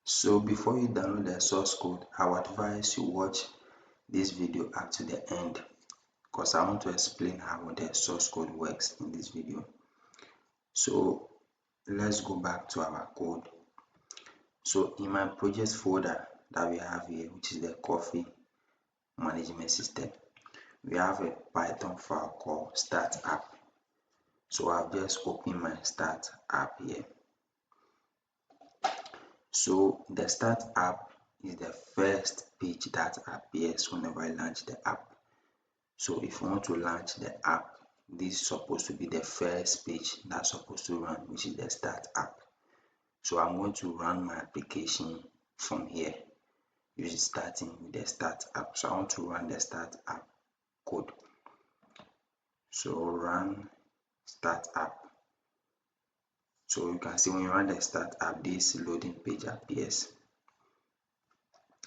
So before you download the source code, I would advise you watch this video up to the end because I want to explain how the source code works in this video. So let's go back to our code. So in my project folder that we have here, which is the coffee management system, we have a Python file called start app. So I've just opened my start app here. So the start app is the first page that appears whenever I launch the app. So if you want to launch the app, this is supposed to be the first page that's supposed to run, which is the start app. So I'm going to run my application from here, using starting with the start app. So I want to run the start app code. So run start app. So you can see when you run the start app, this loading page appears.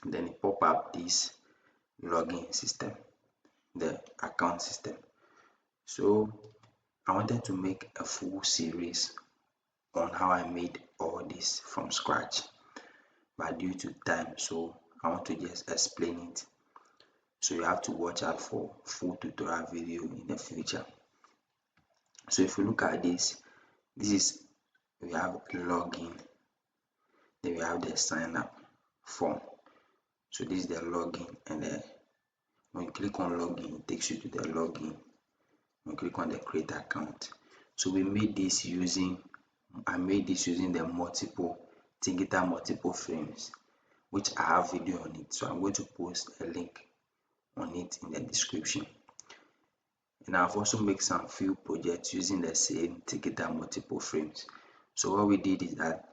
Then it pop up this login system, the account system. So I wanted to make a full series on how I made all this from scratch, but due to time, so I want to just explain it. So you have to watch out for full tutorial video in the future. So if you look at this is, we have login, then we have the sign up form. So this is the login, and when you click on login, it takes you to the login. When you click on the create account, so I made this using the multiple Tkinter multiple frames, which I have video on it. So I'm going to post a link on it in the description. And I've also made some few projects using the same Tkinter multiple frames. So what we did is that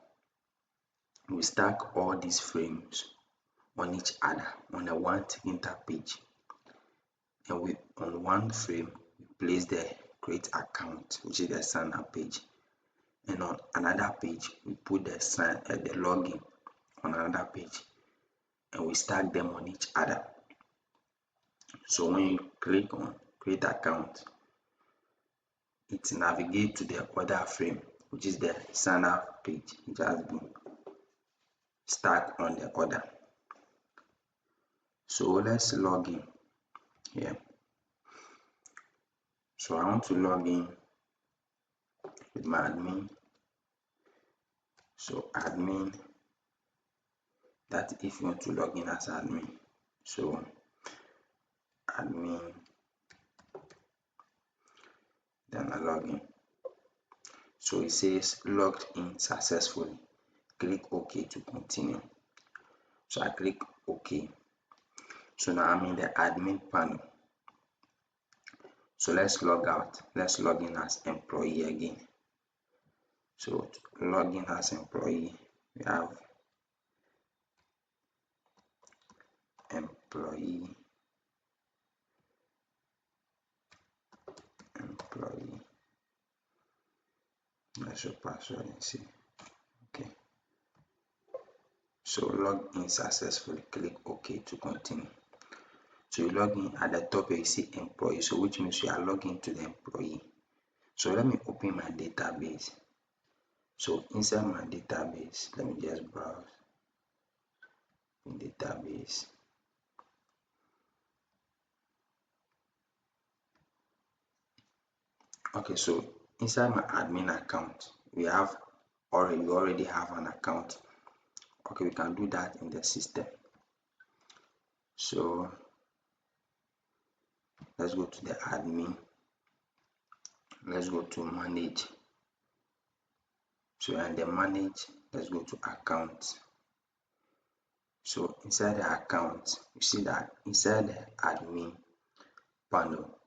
we stack all these frames on each other on a one Tkinter page, and we on one frame we place the create account, which is the sign up page, and on another page we put the login on another page, and we stack them on each other. So when you click on create account, it navigates to the other frame, which is the sign up page, which has been stacked on the other. So let's log in here. So I want to log in with my admin. So admin, that if you want to log in as admin, so admin, then I log in. So it says logged in successfully. Click OK to continue. So I click OK. So now I'm in the admin panel. So let's log out. Let's log in as employee again. So to log in as employee, we have employee, that's your password and see. Okay. So log in successfully. Click OK to continue. So you log in, at the top you see employee, so which means you are logging to the employee. So let me open my database. So inside my database, let me just browse in database. Okay, so inside my admin account, we already have an account. Okay, we can do that in the system. So let's go to the admin. Let's go to manage. So under manage, let's go to account. So inside the account, you see that inside the admin panel,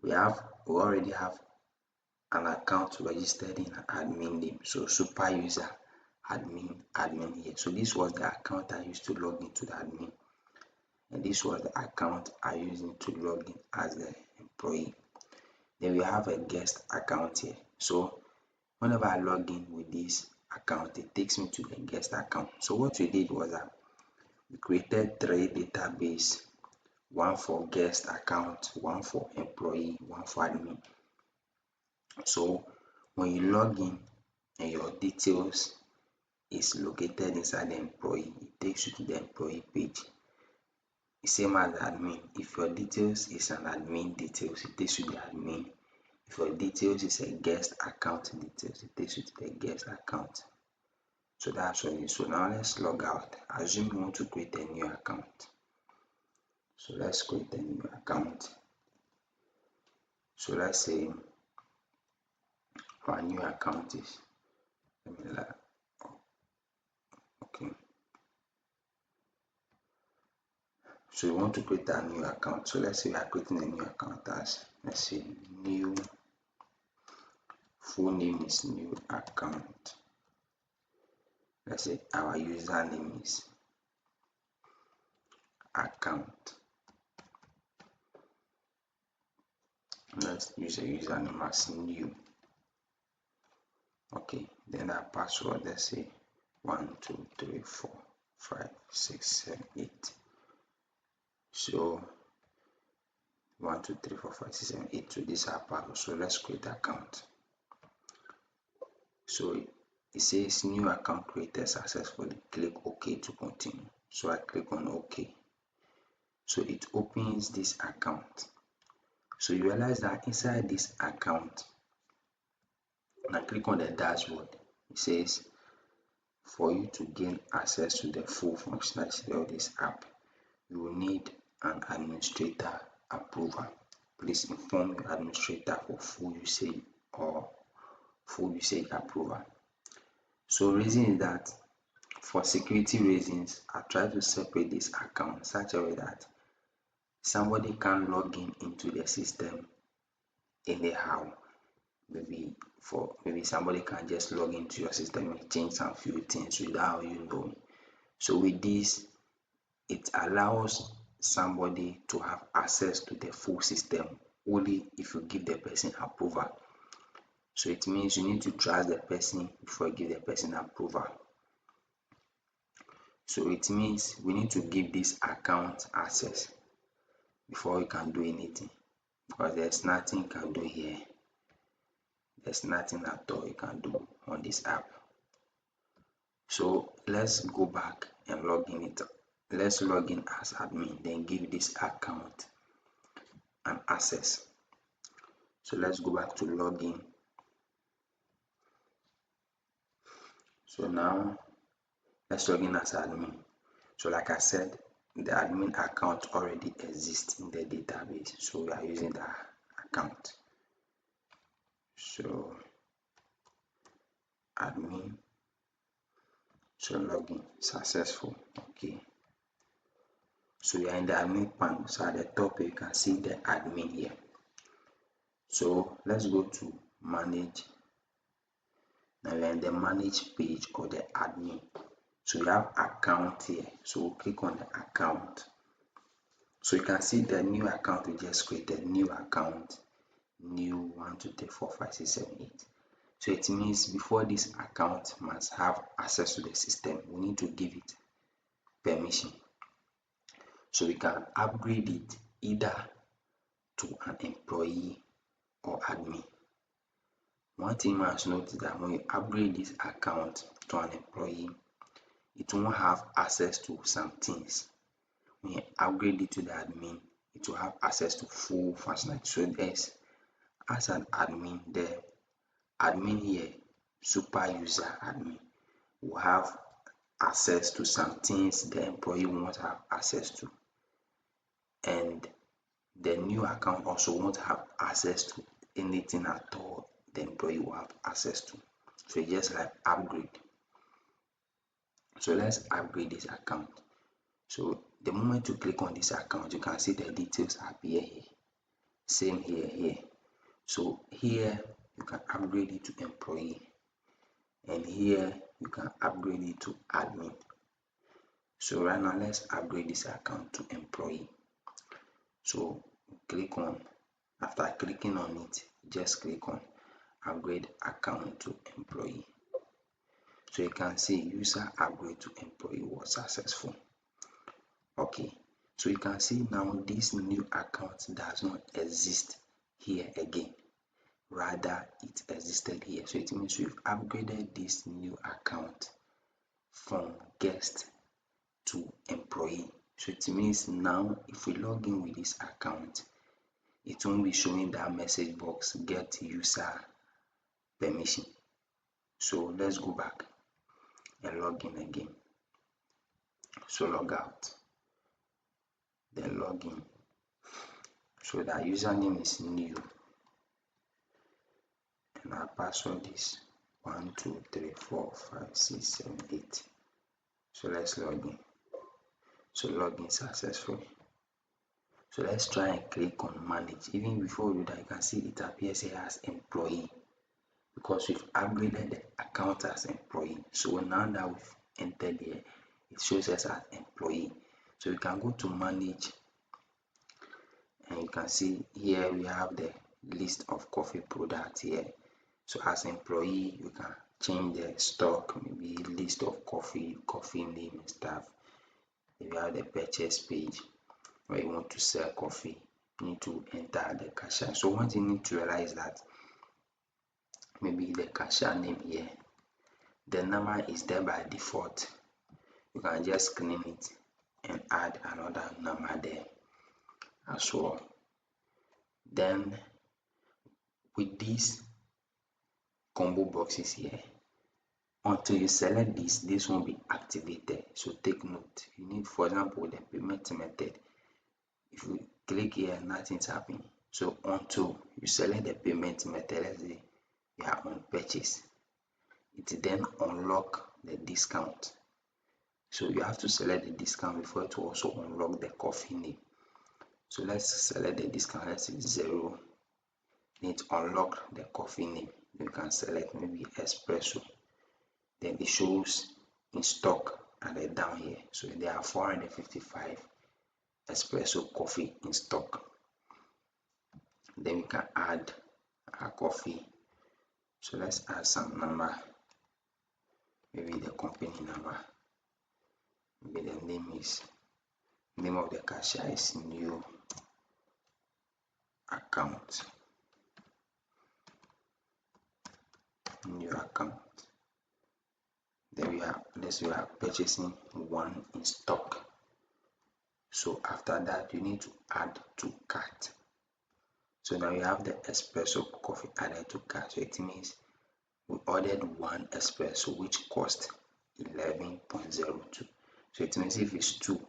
we already have an account registered in admin name. So super user admin here. So this was the account I used to log into the admin, and this was the account I used to log in as the employee. Then we have a guest account here. So whenever I log in with this account, it takes me to the guest account. So what we did was that we created 3 databases, one for guest account, one for employee, one for admin. So when you log in and your details is located inside the employee, it takes you to the employee page. Same as admin. If your details is an admin details, it takes you to the admin. If your details is a guest account details, it takes you to the guest account. So that's what it is. So now let's log out. Assume you want to create a new account. So let's create a new account. So let's say our new account is, okay. So you want to create a new account. So let's say we are creating a new account as, let's say, new, full name is new account. Let's say our username is account. Let's use a username as new. Okay, then our password, let's say 1 2 3 4 5 6 7 8. So 1 2 3 4 5 6 7 8. So this is our password. So let's create an account. So it says new account created successfully. Click OK to continue. So I click on OK. So it opens this account. So you realize that inside this account, when I click on the dashboard, it says for you to gain access to the full functionality of this app, you will need an administrator approval. Please inform your administrator for full usage or full usage approval. So reason is that for security reasons, I try to separate this account such a way that somebody can log in into the system anyhow. Maybe somebody can just log into your system and change some few things without you knowing. So with this, it allows somebody to have access to the full system only if you give the person approval. So it means you need to trust the person before you give the person approval. So it means we need to give this account access before we can do anything, because there's nothing you can do here. There's nothing at all you can do on this app. So let's go back and log in it. Let's log in as admin, then give this account an access. So let's go back to login. So now let's log in as admin. So like I said, the admin account already exists in the database, so we are using that account. So admin, so login successful. Okay, so we are in the admin panel. So at the top you can see the admin here. So let's go to manage. Now we are in the manage page or the admin. So you have account here, so we'll click on the account. So you can see the new account we just created, new account, new 1 2 3 4 5 6 7 8. So it means before this account must have access to the system, we need to give it permission. So we can upgrade it either to an employee or admin. One thing you must note is that when you upgrade this account to an employee, it won't have access to some things. When you upgrade it to the admin, it will have access to full functionality. So there's, as an admin, the admin here, super user admin, will have access to some things the employee won't have access to, and the new account also won't have access to anything at all the employee will have access to. So it's just like upgrade. So let's upgrade this account. So the moment you click on this account, you can see the details appear here. Same here. So here you can upgrade it to employee, and here you can upgrade it to admin. So right now let's upgrade this account to employee. So click on, after clicking on it, just click on upgrade account to employee. So you can see user upgrade to employee was successful. Okay, so you can see now this new account does not exist here again, rather it existed here. So it means we've upgraded this new account from guest to employee. So it means now if we log in with this account, it won't be showing that message box get user permission. So let's go back and log in again. So log out, then log in. So that username is new and our password is 1 2 3 4 5 6 7 8. So let's log in. So login successful. So let's try and click on manage. Even before we do that, you can see it appears here as employee because we've upgraded the account as employee. So now that we've entered here, it shows us as employee. So you can go to manage and you can see here we have the list of coffee products here. So as employee, you can change the stock, maybe list of coffee name and stuff. If you have the purchase page where you want to sell coffee, you need to enter the cashier. So what you need to realize that maybe the cashier name here, the number is there by default. You can just clean it and add another number there as well. Then with these combo boxes here, until you select this won't be activated. So take note, you need, for example, the payment method. If you click here, nothing's happening. So until you select the payment method, let's say you are on purchase, it then unlock the discount. So you have to select the discount before it will also unlock the coffee name. So let's select the discount, let's say 0. Then it unlock the coffee name. You can select maybe espresso. Then it shows in stock and then down here. So there are 455 espresso coffee in stock. Then we can add our coffee. So let's add some number, maybe the company number, maybe the name of the cashier is new account. Then we are purchasing 1 in stock. So after that, you need to add to cart. So now you have the espresso coffee added to cart. So it means we ordered 1 espresso which cost 11.02. So it means if it's 2,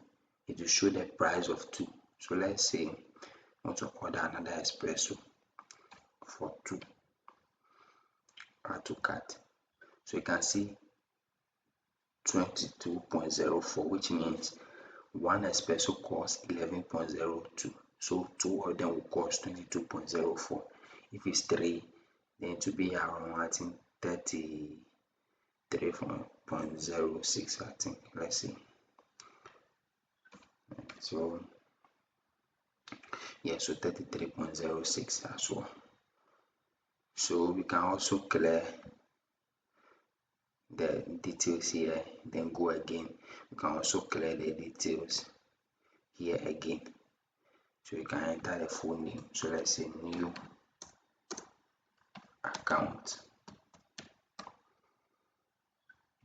it will show the price of 2. So let's say I want to order another espresso for 2. Add to cart. So you can see 22.04, which means 1 espresso costs 11.02. So 2 of them will cost 22.04. If it's 3, then it will be around, I think, 33.06, I think. Let's see. So yeah, so 33.06 as well. So we can also clear the details here, then go again. We can also clear the details here again. So you can enter the full name. So let's say new account,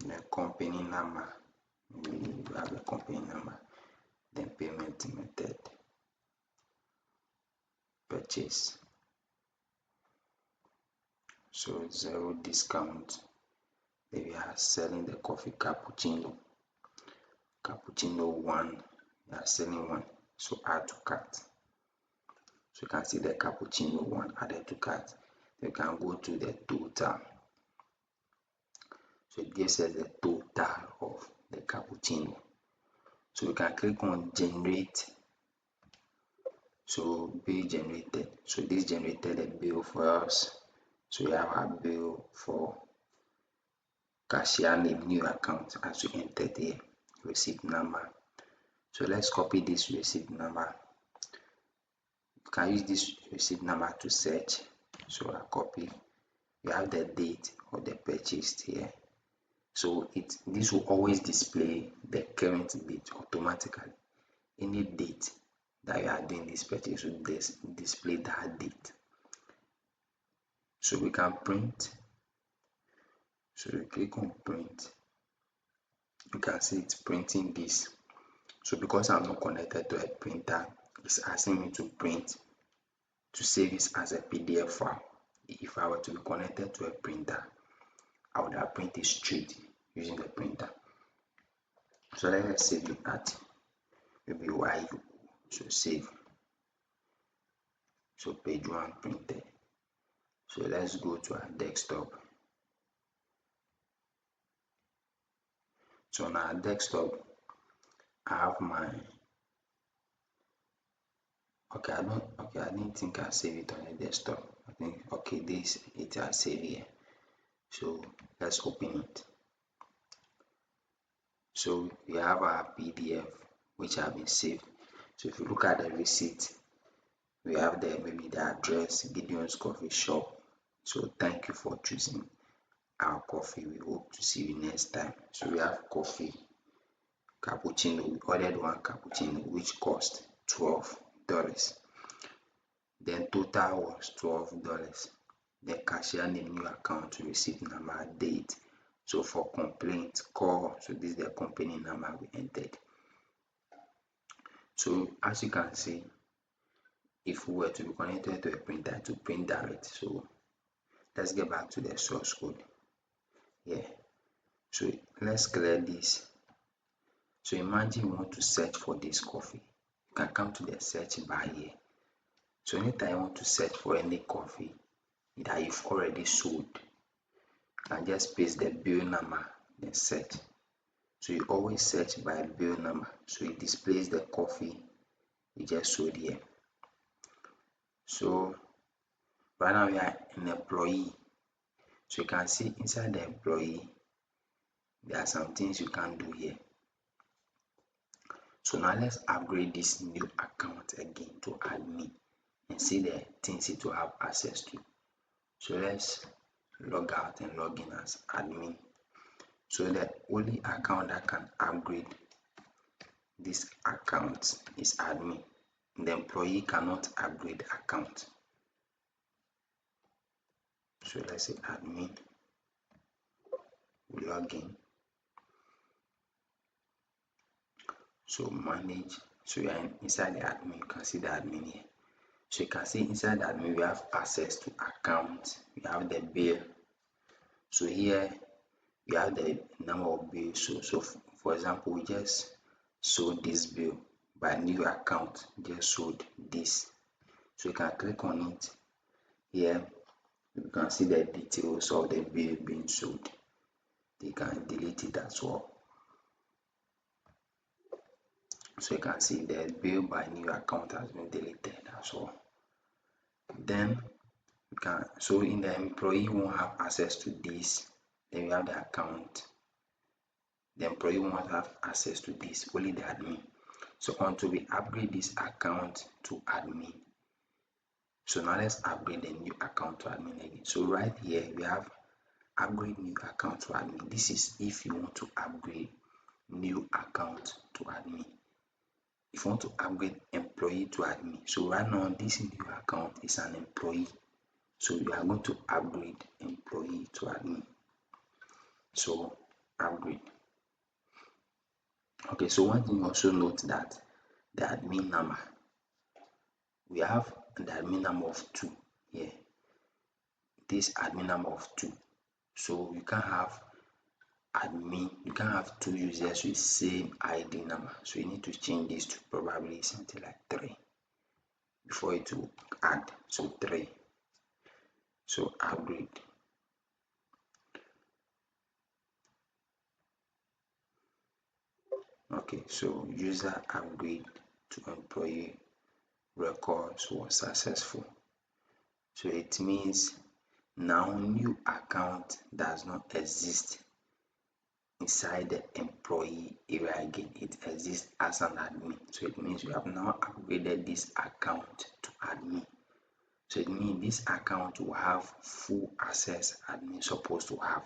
the company number, we have a company number, then payment method, purchase, so 0 discount. Then we are selling the coffee cappuccino 1, we are selling 1, so add to cart. So you can see the cappuccino 1 added to cart. You can go to the total. So it gives us the total of the cappuccino. So we can click on generate. So bill generated. So this generated a bill for us. So we have our bill for cashier name, new account, as we entered here, receipt number. So let's copy this receipt number. You can use this receipt number to search. So I copy. We have the date of the purchase here. So this will always display the current date automatically. Any date that you are doing this purchase will display that date. So we can print. So we click on print. you can see it's printing this. So because I'm not connected to a printer, it's asking me to print to save it as a PDF file. If I were to be connected to a printer, I would have printed straight using the printer. So let's save it at maybe YU. So save. So page 1 printed. So let's go to our desktop. So on our desktop, I have my I didn't think I save it on the desktop. I think this it has saved here. So let's open it. So we have our PDF which have been saved. So if you look at the receipt, we have there maybe the address, Gideons Coffee Shop. So thank you for choosing our coffee. We hope to see you next time. So we have coffee cappuccino. We ordered one cappuccino which cost $12. Then total was $12. The cashier name, new account, receipt number, date. So for complaint, call. So this is the company number we entered. So as you can see, if we were to be connected to a printer to print direct, so let's get back to the source code. Yeah, so let's clear this. So imagine you want to search for this coffee. You can come to the search bar here. So anytime you want to search for any coffee that you've already sold, you can just paste the bill number and search. So you always search by bill number. So it displays the coffee you just sold here. So right now we are an employee. So you can see inside the employee, there are some things you can do here. So now let's upgrade this new account again to admin and see the things it will have access to. So let's log out and log in as admin. So the only account that can upgrade this account is admin. The employee cannot upgrade account. So let's say admin, we log in. So manage. So we are inside the admin. You can see the admin here. So you can see inside the admin we have access to account. We have the bill. So here we have the number of bills. So for example, we just sold this bill by new account. Just sold this. So you can click on it. Here you can see the details of the bill being sold. You can delete it as well. So you can see the bill by new account has been deleted as well. Then you can, so in the employee won't have access to this. Then we have the account. The employee won't have access to this, only the admin. So until we upgrade this account to admin. So now let's upgrade the new account to admin again. So right here we have upgrade new account to admin. This is if you want to upgrade new account to admin. If you want to upgrade employee to admin. So right now this new account is an employee. So we are going to upgrade employee to admin. So upgrade. Okay, so one thing also note that the admin number, we have the admin number of 2 here. This admin number of 2. So you can have admin, you can have 2 users with same ID number. So you need to change this to probably something like 3 before it will add. So 3. So upgrade. Okay, so user upgrade to employee records was successful. So it means now new account does not exist inside the employee area again. It exists as an admin. So it means we have now upgraded this account to admin. So it means this account will have full access admin supposed to have.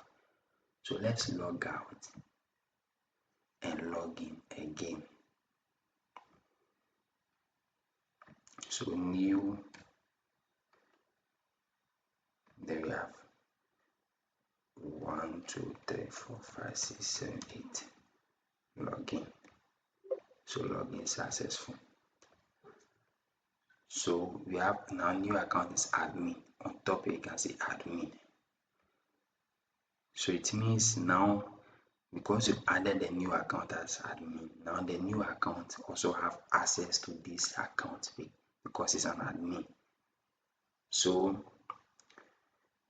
So let's log out and log in again. So new, there we have 1 2 3 4 5 6 7 8 login. So login successful. So we have now new account is admin. On top you can see admin. So it means now because you added the new account as admin, now the new account also have access to this account because it's an admin. So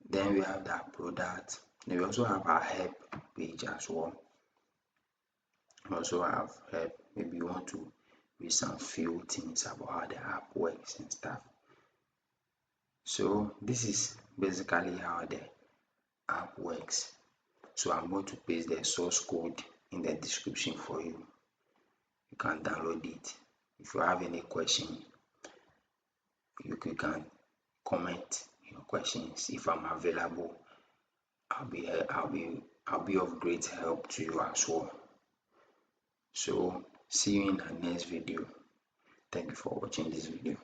then we have that product. Then we also have our help page as well. We also have help. Maybe you want to read some few things about how the app works and stuff. So this is basically how the app works. So I'm going to paste the source code in the description for you. You can download it. If you have any question, you can comment your questions. If I'm available, I'll be of great help to you as well. So see you in the next video. Thank you for watching this video.